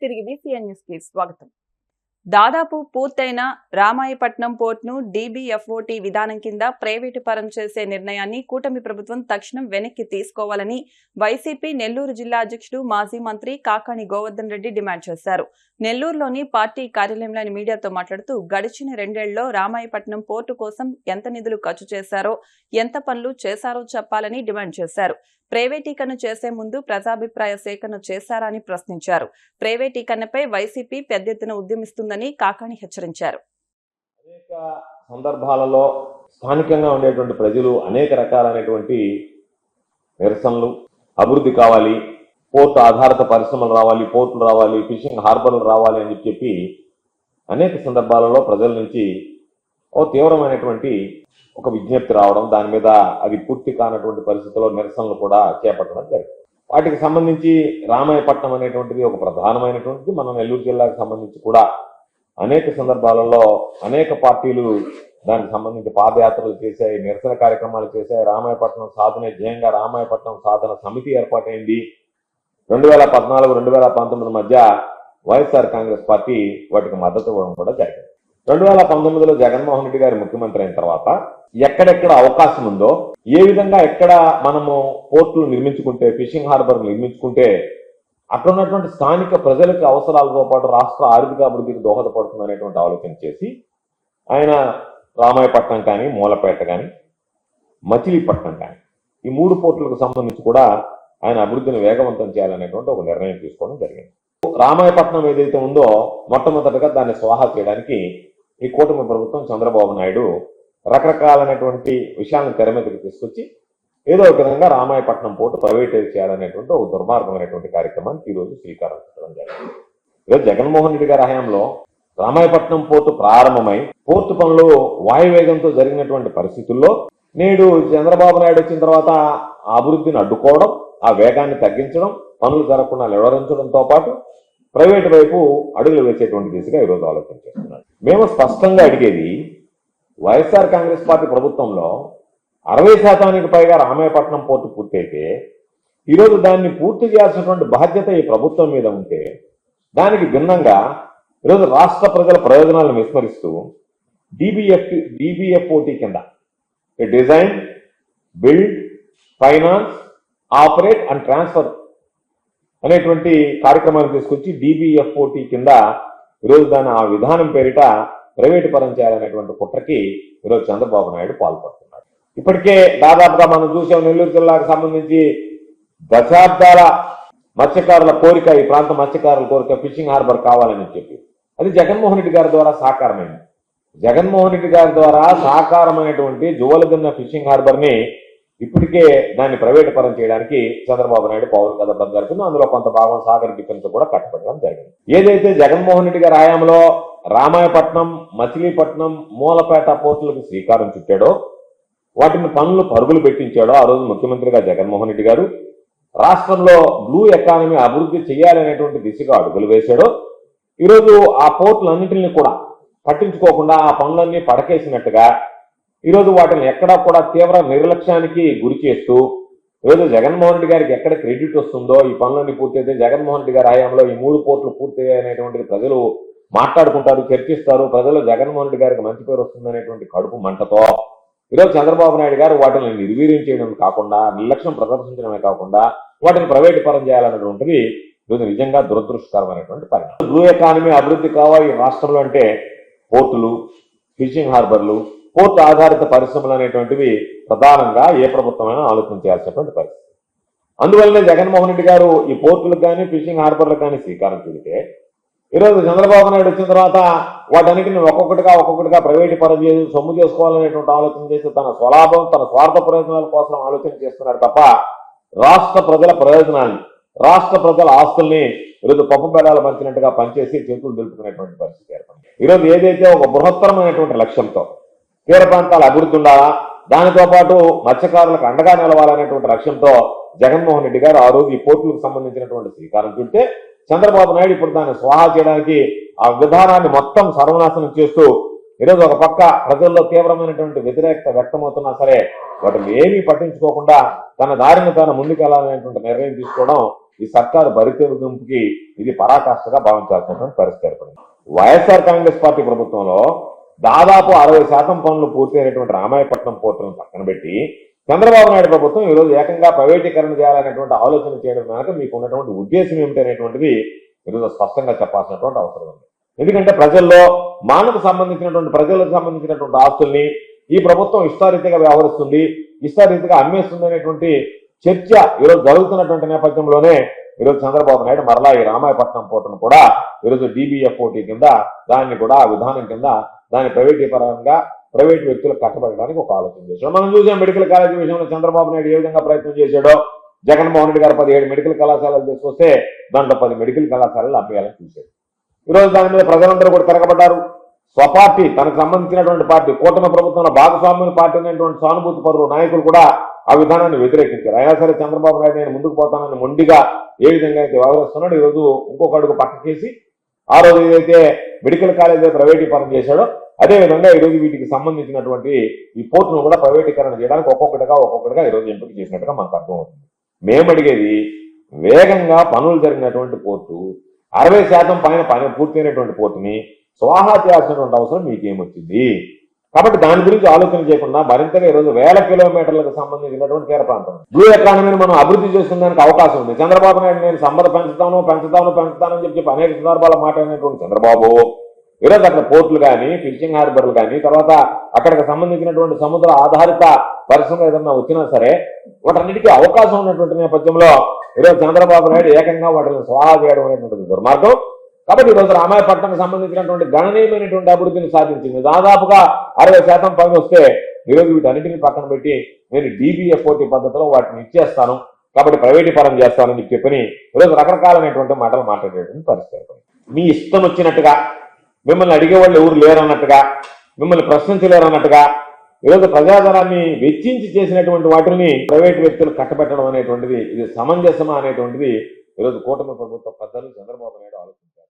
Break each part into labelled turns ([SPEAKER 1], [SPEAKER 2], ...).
[SPEAKER 1] తిరిగి BCN news కి స్వాగతం. దాదాపు పూర్తయిన రామాయపట్నం పోర్టును DBFOT విధానం కింద ప్రైవేటు పరం చేసే నిర్ణయాన్ని కూటమి ప్రభుత్వం తక్షణం వెనక్కి తీసుకోవాలని వైసీపీ నెల్లూరు జిల్లా అధ్యక్షుడు మాజీ మంత్రి కాకాణి గోవర్ధన్ రెడ్డి డిమాండ్ చేశారు. నెల్లూరులోని పార్టీ కార్యాలయంలోని మీడియాతో మాట్లాడుతూ గడిచిన 2 ఏళ్లలో రామాయపట్నం పోర్టు కోసం ఎంత నిధులు ఖర్చు చేశారో, ఎంత పనులు చేశారో చెప్పాలని డిమాండ్ చేశారు. ప్రైవేటీకరణ చేసే ముందు ప్రజాభిప్రాయ సేకరణ చేశారా అని ప్రశ్నించారు. ప్రైవేటీకరణపై వైసీపీ పెద్ద ఎత్తున ఉద్యమిస్తుందని కాకాణి హెచ్చరించారు.
[SPEAKER 2] అనేక సందర్భాలలో స్థానికంగా ఉండేటువంటి ప్రజలు అనేక రకాలైనటువంటి నిరసనలు, అభివృద్ధి కావాలి, పోర్టు ఆధారిత పరిశ్రమలు రావాలి, పోర్టులు రావాలి, ఫిషింగ్ హార్బర్లు రావాలి అని చెప్పి అనేక సందర్భాలలో ప్రజల నుంచి తీవ్రమైనటువంటి ఒక విజ్ఞప్తి రావడం, దాని మీద అది పూర్తి కానటువంటి పరిస్థితుల్లో నిరసనలు కూడా చేపట్టడం జరిగింది. వాటికి సంబంధించి రామాయపట్నం అనేటువంటిది ఒక ప్రధానమైనటువంటిది. మన నెల్లూరు జిల్లాకు సంబంధించి కూడా అనేక సందర్భాలలో అనేక పార్టీలు దానికి సంబంధించి పాదయాత్రలు చేశాయి, నిరసన కార్యక్రమాలు చేశాయి. రామాయపట్నం సాధనే ధ్యేయంగా రామాయపట్నం సాధన సమితి ఏర్పాటైంది. 2014-2019 మధ్య వైఎస్ఆర్ కాంగ్రెస్ పార్టీ వాటికి మద్దతు ఇవ్వడం కూడా జరిగింది. 2019లో జగన్మోహన్ రెడ్డి గారు ముఖ్యమంత్రి అయిన తర్వాత ఎక్కడెక్కడ అవకాశం ఉందో, ఏ విధంగా ఎక్కడ మనము పోర్టులు నిర్మించుకుంటే, ఫిషింగ్ హార్బర్ నిర్మించుకుంటే అక్కడ ఉన్నటువంటి స్థానిక ప్రజలకి అవసరాలతో పాటు రాష్ట్ర ఆర్థిక అభివృద్ధికి దోహదపడుతుంది అనేటువంటి ఆలోచన చేసి ఆయన రామాయపట్నం కానీ, మూలపేట కానీ, మచిలీపట్నం కానీ ఈ 3 పోర్టులకు సంబంధించి కూడా ఆయన అభివృద్ధిని వేగవంతం చేయాలనేటువంటి ఒక నిర్ణయం తీసుకోవడం జరిగింది. రామాయపట్నం ఏదైతే ఉందో మొట్టమొదటిగా దాన్ని స్వాహా చేయడానికి ఈ కూటమి ప్రభుత్వం చంద్రబాబు నాయుడు రకరకాలైనటువంటి విషయాలను తెర మీదకి తీసుకొచ్చి ఏదో ఒక విధంగా రామాయపట్నం పోర్టు ప్రైవేటైజ్ చేయాలనేటువంటి ఒక దుర్మార్గమైనటువంటి కార్యక్రమానికి ఈరోజు శ్రీకారం చుట్టడం జరిగింది. ఈరోజు జగన్మోహన్ రెడ్డి గారి హయాంలో రామాయపట్నం పోర్టు ప్రారంభమై పోర్టు పనులు వాయువేగంతో జరిగినటువంటి పరిస్థితుల్లో నేడు చంద్రబాబు నాయుడు వచ్చిన తర్వాత ఆ అభివృద్ధిని అడ్డుకోవడం, ఆ వేగాన్ని తగ్గించడం, పనులు జరగకుండా నివారించడంతో పాటు ప్రైవేటు వైపు అడుగులు వేసేటువంటి దిశగా ఈరోజు ఆలోచన చేస్తున్నారు. మేము స్పష్టంగా అడిగేది, వైఎస్ఆర్ కాంగ్రెస్ పార్టీ ప్రభుత్వంలో 60% పైగా రామాయపట్నం పోర్టు పూర్తయితే ఈరోజు దాన్ని పూర్తి చేయాల్సినటువంటి బాధ్యత ఈ ప్రభుత్వం మీద ఉంటే, దానికి భిన్నంగా ఈరోజు రాష్ట్ర ప్రజల ప్రయోజనాలను విస్మరిస్తూ DBFOT కింద design, build, finance, operate and transfer అనేటువంటి కార్యక్రమాన్ని తీసుకొచ్చి DBFOT కింద ఈరోజు దాని ఆ విధానం పేరిట ప్రైవేటు పరం చేయాలనేటువంటి కుట్రకి ఈరోజు చంద్రబాబు నాయుడు పాల్పడుతున్నాడు. ఇప్పటికే దాదాపుగా మనం చూసాం, నెల్లూరు జిల్లాకు సంబంధించి దశాబ్దాల మత్స్యకారుల కోరిక, ఈ ప్రాంత మత్స్యకారుల కోరిక ఫిషింగ్ హార్బర్ కావాలని చెప్పి అది జగన్మోహన్ రెడ్డి గారి ద్వారా సాకారమైంది. జగన్మోహన్ రెడ్డి గారి ద్వారా సాకారమైనటువంటి జువలదిన్న ఫిషింగ్ హార్బర్ ని ఇప్పటికే దాన్ని ప్రైవేటు పరం చేయడానికి చంద్రబాబు నాయుడు పౌరు కదపడం జరిగింది. అందులో కొంత భాగం సాగర్ డిఫెన్స్ కూడా కట్టబడడం జరిగింది. ఏదైతే జగన్మోహన్ రెడ్డి గారి హయాంలో రామాయపట్నం, మచిలీపట్నం, మూలపేట పోర్టులకు శ్రీకారం చుట్టాడో, వాటిని పనులు పరుగులు పెట్టించాడో ఆ రోజు ముఖ్యమంత్రిగా జగన్మోహన్ రెడ్డి గారు రాష్ట్రంలో బ్లూ ఎకానమీ అభివృద్ధి చేయాలనేటువంటి దిశగా అడుగులు వేశాడో, ఈరోజు ఆ పోర్టులన్నింటినీ కూడా పట్టించుకోకుండా ఆ పనులన్నీ పడకేసినట్టుగా ఈరోజు వాటిని ఎక్కడా కూడా తీవ్ర నిర్లక్ష్యానికి గురి చేస్తూ ఈరోజు జగన్మోహన్ రెడ్డి గారికి ఎక్కడ క్రెడిట్ వస్తుందో, ఈ పనులన్నీ పూర్తయితే జగన్మోహన్ రెడ్డి గారి హయాంలో ఈ 3 పోర్టులు పూర్తయ్యాయనేటువంటిది ప్రజలు మాట్లాడుకుంటారు, చర్చిస్తారు, ప్రజలు జగన్మోహన్ రెడ్డి గారికి మంచి పేరు వస్తుందనేటువంటి కడుపు మంటతో ఈరోజు చంద్రబాబు నాయుడు గారు వాటిని నిర్వీర్యం చేయడం కాకుండా, నిర్లక్ష్యం ప్రదర్శించడమే కాకుండా వాటిని ప్రైవేటు పరం చేయాలనేటువంటిది ఈరోజు నిజంగా దురదృష్టకరమైనటువంటి పరిణామం. బ్లూ ఎకానమీ అభివృద్ధి కావాలి రాష్ట్రంలో అంటే పోర్టులు, ఫిషింగ్ హార్బర్లు, పోర్టు ఆధారిత పరిశ్రమలు అనేటువంటివి ప్రధానంగా ఏ ప్రభుత్వమైనా ఆలోచన చేయాల్సినటువంటి పరిస్థితి. అందువల్లనే జగన్మోహన్ రెడ్డి గారు ఈ పోర్టులకు కానీ, ఫిషింగ్ హార్బర్లకు కానీ శ్రీకారం చుడితే ఈరోజు చంద్రబాబు నాయుడు వచ్చిన తర్వాత వాటన్నిటిని ఒక్కొక్కటిగా ప్రైవేటు పరం చేసి సొమ్ము చేసుకోవాలనేటువంటి ఆలోచన చేసి తన స్వలాభం, తన స్వార్థ ప్రయోజనాల కోసం ఆలోచన చేస్తున్నాడు తప్ప రాష్ట్ర ప్రజల ప్రయోజనాన్ని, రాష్ట్ర ప్రజల ఆస్తుల్ని ఈరోజు పప్పు బెల్లాలు పంచినట్టుగా పనిచేసి చేతులు దులుపుకునేటువంటి పరిస్థితి ఏర్పడింది. ఈరోజు ఏదైతే ఒక బృహత్తరమైనటువంటి లక్ష్యంతో తీర ప్రాంతాల అభివృద్ధి ఉండాలా, దానితో పాటు మత్స్యకారులకు అండగా నిలవాలనేటువంటి లక్ష్యంతో జగన్మోహన్ రెడ్డి గారు ఆ రోజు ఈ పోర్టులకు సంబంధించినటువంటి శ్రీకారం చుట్టే చంద్రబాబు నాయుడు ఇప్పుడు దాన్ని స్వాహా చేయడానికి ఆ విధానాన్ని మొత్తం సర్వనాశనం చేస్తూ ఈరోజు ఒక పక్క ప్రజల్లో తీవ్రమైనటువంటి వ్యతిరేకత వ్యక్తమవుతున్నా సరే వాటిని ఏమీ పట్టించుకోకుండా తన దారిని తాను ముందుకెళ్లాలనేటువంటి నిర్ణయం తీసుకోవడం ఈ సర్కారు బరితెగింపుకి ఇది పరాకాష్ఠగా భావించాల్సినటువంటి పరిస్థితి ఏర్పడింది. వైఎస్ఆర్ కాంగ్రెస్ పార్టీ ప్రభుత్వంలో దాదాపు 60% పనులు పూర్తయినటువంటి రామాయపట్నం పోర్టును పక్కన పెట్టి చంద్రబాబు నాయుడు ప్రభుత్వం ఈరోజు ఏకంగా ప్రైవేటీకరణ చేయాలనేటువంటి ఆలోచన చేయడం వెనక మీకు ఉన్నటువంటి ఉద్దేశం ఏమిటనేటువంటిది ఈరోజు స్పష్టంగా చెప్పాల్సినటువంటి అవసరం ఉంది. ఎందుకంటే ప్రజలకు సంబంధించినటువంటి ఆస్తుల్ని ఈ ప్రభుత్వం ఇష్టారీతిగా వ్యవహరిస్తుంది, ఇష్టారీతిగా అమ్మేస్తుంది అనేటువంటి చర్చ ఈరోజు జరుగుతున్నటువంటి నేపథ్యంలోనే ఈరోజు చంద్రబాబు నాయుడు మరలా ఈ రామాయపట్నం పోర్టును కూడా ఈరోజు DBFOT కింద దాన్ని కూడా ఆ విధానం కింద దాని ప్రైవేట్ వ్యక్తులకు కట్టబెట్టడానికి ఒక ఆలోచన చేశాడు. మనం చూసాం మెడికల్ కాలేజీ విషయంలో చంద్రబాబు నాయుడు ఏ విధంగా ప్రయత్నం చేశాడో. జగన్మోహన్ రెడ్డి గారు 17 మెడికల్ కళాశాలలు తీసుకొస్తే దాంట్లో 10 మెడికల్ కళాశాలలు అమ్మేయాలని చూశాడు. ఈరోజు దాని మీద ప్రజలందరూ కూడా తిరగబడ్డారు. స్వపార్టీ తనకు సంబంధించినటువంటి పార్టీ కూటమి ప్రభుత్వంలో భాగస్వామ్య పార్టీ అనేటువంటి సానుభూతి పరులు నాయకులు కూడా ఆ విధానాన్ని వ్యతిరేకించారు. అయినా సరే చంద్రబాబు నాయుడు నేను ముందుకు పోతానని మొండిగా ఏ విధంగా అయితే వ్యవహరిస్తున్నాడు ఈరోజు ఇంకొక అడుగు పక్కకేసి ఆ రోజు ఏదైతే మెడికల్ కాలేజీ ప్రైవేటీకరణ చేశాడో అదే విధంగా ఈరోజు వీటికి సంబంధించినటువంటి ఈ పోర్టును కూడా ప్రైవేటీకరణ చేయడానికి ఒక్కొక్కటిగా ఈరోజు ఎంపిక చేసినట్టుగా మనకు అర్థమవుతుంది. మేము అడిగేది వేగంగా పనులు జరిగినటువంటి పోర్టు 60% పైన పని పూర్తయినటువంటి పోర్టుని స్వాహా చేయాల్సినటువంటి అవసరం మీకేమొచ్చింది? కాబట్టి దాని గురించి ఆలోచన చేయకుండా మరింతగా ఈరోజు 1000 కిలోమీటర్లకు సంబంధించినటువంటి తీర ప్రాంతం బ్లూ ఎకానమీని మనం అభివృద్ధి చేసుకునేందుకు అవకాశం ఉంది. చంద్రబాబు నాయుడు నేను సంపద పెంచుతానని చెప్పి అనేక సందర్భాలు మాట్లాడినటువంటి చంద్రబాబు ఈరోజు అక్కడ పోర్టులు కానీ ఫిషింగ్ హార్బర్లు కానీ తర్వాత అక్కడికి సంబంధించినటువంటి సముద్ర ఆధారిత పరిశ్రమలు ఏదన్నా వచ్చినా సరే వాటన్నిటికీ అవకాశం ఉన్నటువంటి నేపథ్యంలో ఈరోజు చంద్రబాబు నాయుడు ఏకంగా వాటిని స్వాహా చేయడం అనేటువంటిది దుర్మార్గం. కాబట్టి ఈరోజు రామాయపట్నంకి సంబంధించినటువంటి గణనీయమైనటువంటి అభివృద్ధిని సాధించింది. దాదాపుగా 60% పైన వస్తే ఈరోజు వీటన్నిటిని పక్కన పెట్టి నేను DBFOT పద్ధతిలో వాటిని ఇచ్చేస్తాను, కాబట్టి ప్రైవేటీకరణ చేస్తానని చెప్పని ఈరోజు రకరకాలైనటువంటి మాటలు మాట్లాడేటువంటి పరిస్థితి. మీ ఇష్టం వచ్చినట్టుగా మిమ్మల్ని అడిగేవాళ్ళు ఎవరు లేరన్నట్టుగా, మిమ్మల్ని ప్రశ్నించలేరన్నట్టుగా ఈరోజు ప్రజాధనాన్ని వెచ్చించి చేసినటువంటి వాటిని ప్రైవేట్ వ్యక్తులు కట్టబెట్టడం అనేటువంటిది ఇది సమంజసమా అనేటువంటిది ఈరోజు కూటమి ప్రభుత్వ పెద్దలు చంద్రబాబు నాయుడు ఆలోచించారు.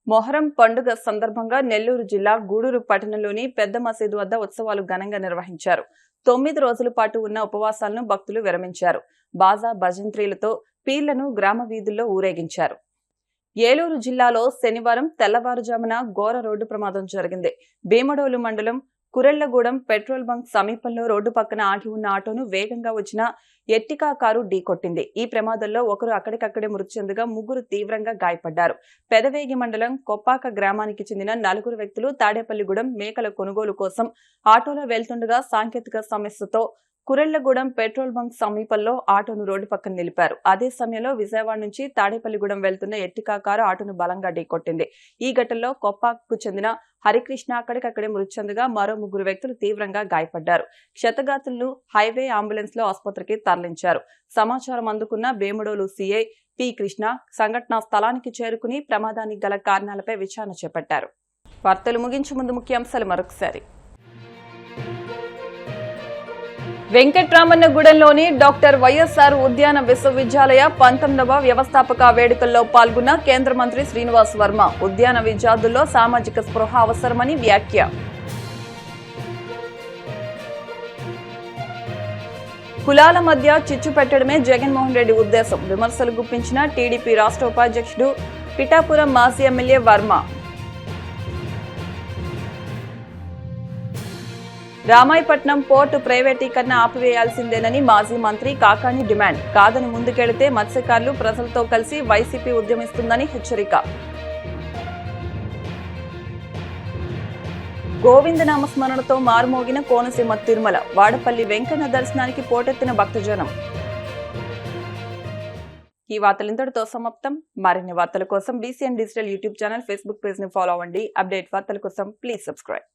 [SPEAKER 1] మొహరం పండుగ సందర్భంగా నెల్లూరు జిల్లా గూడూరు పట్టణంలోని పెద్ద మసీదు వద్ద ఉత్సవాలు ఘనంగా నిర్వహించారు. 9 రోజుల పాటు ఉన్న ఉపవాసాలను భక్తులు విరమించారు. బాజా భజంత్రీలతో పీర్లను గ్రామ వీధుల్లో ఊరేగించారు. ఏలూరు జిల్లాలో శనివారం తెల్లవారుజామున ఘోర రోడ్డు ప్రమాదం జరిగింది. భీమడోలు మండలం కురెళ్లగూడెం పెట్రోల్ బంక్ సమీపంలో రోడ్డు పక్కన ఆగి ఉన్న ఆటోను వేగంగా వచ్చిన ఎర్టికా కారు ఢీకొట్టింది. ఈ ప్రమాదంలో ఒకరు అక్కడికక్కడే మృతి చెందగా 3 తీవ్రంగా గాయపడ్డారు. పెదవేగి మండలం కొప్పాక గ్రామానికి చెందిన 4 వ్యక్తులు తాడేపల్లిగూడెం మేకల కొనుగోలు కోసం ఆటోలో వెళ్తుండగా సాంకేతిక సమస్యతో కురెళ్లగూడెం పెట్రోల్ బంక్ సమీపంలో ఆటోను రోడ్డు పక్కన నిలిపారు. అదే సమయంలో విజయవాడ నుంచి తాడేపల్లిగూడెం వెళ్తున్న ఎర్టికా కారు ఆటోను బలంగా ఢీకొట్టింది. ఈ ఘటనలో కొప్పాకు చెందిన హరికృష్ణ అక్కడికక్కడే మృతి చెందగా మరో 3 వ్యక్తులు తీవ్రంగా గాయపడ్డారు. క్షతగాతులను హైవే అంబులెన్స్ లో ఆసుపత్రికి తరలించారు. సమాచారం అందుకున్న భీమడోలు సిఐ పి కృష్ణ సంఘటనా స్థలానికి చేరుకుని ప్రమాదానికి గల కారణాలపై విచారణ చేపట్టారు. వార్తలు ముగించే ముందు ముఖ్యాంశాలు మరొకసారి. వెంకట్రామన్నగూడెంలోని డాక్టర్ వైఎస్ఆర్ ఉద్యాన విశ్వవిద్యాలయ 19వ వ్యవస్థాపక వేడుకల్లో పాల్గొన్న కేంద్ర మంత్రి శ్రీనివాస్ వర్మ ఉద్యాన విద్యార్థుల్లో సామాజిక స్పృహ అవసరమని వ్యాఖ్య. కులాల మధ్య చిచ్చు పెట్టడమే జగన్మోహన్ రెడ్డి ఉద్దేశం విమర్శలు గుప్పించిన టీడీపీ రాష్ట్ర ఉపాధ్యక్షుడు పిఠాపురం మాజీ ఎమ్మెల్యే వర్మ. రామాయపట్నం పోర్టు ప్రైవేటీకరణ ఆపివేయాల్సిందేనని మాజీ మంత్రి కాకాణి డిమాండ్. కాదని ముందుకెళితే మత్స్యకారులు ప్రజలతో కలిసి వైసీపీ ఉద్యమిస్తుందని హెచ్చరిక. గోవిందనామస్మరణతో మారుమోగిన కోనసీమ తిరుమల. వాడపల్లి వెంకన్న దర్శనానికి పోటెత్తిన భక్తజనం. ఈ వార్తలు ఇంతటితో సమాప్తం. మరిన్ని వార్తల కోసం BCN digital YouTube channel, Facebook page ని ఫాలో అవ్వండి. అప్డేట్ వార్తల కోసం ప్లీజ్ సబ్స్క్రైబ్.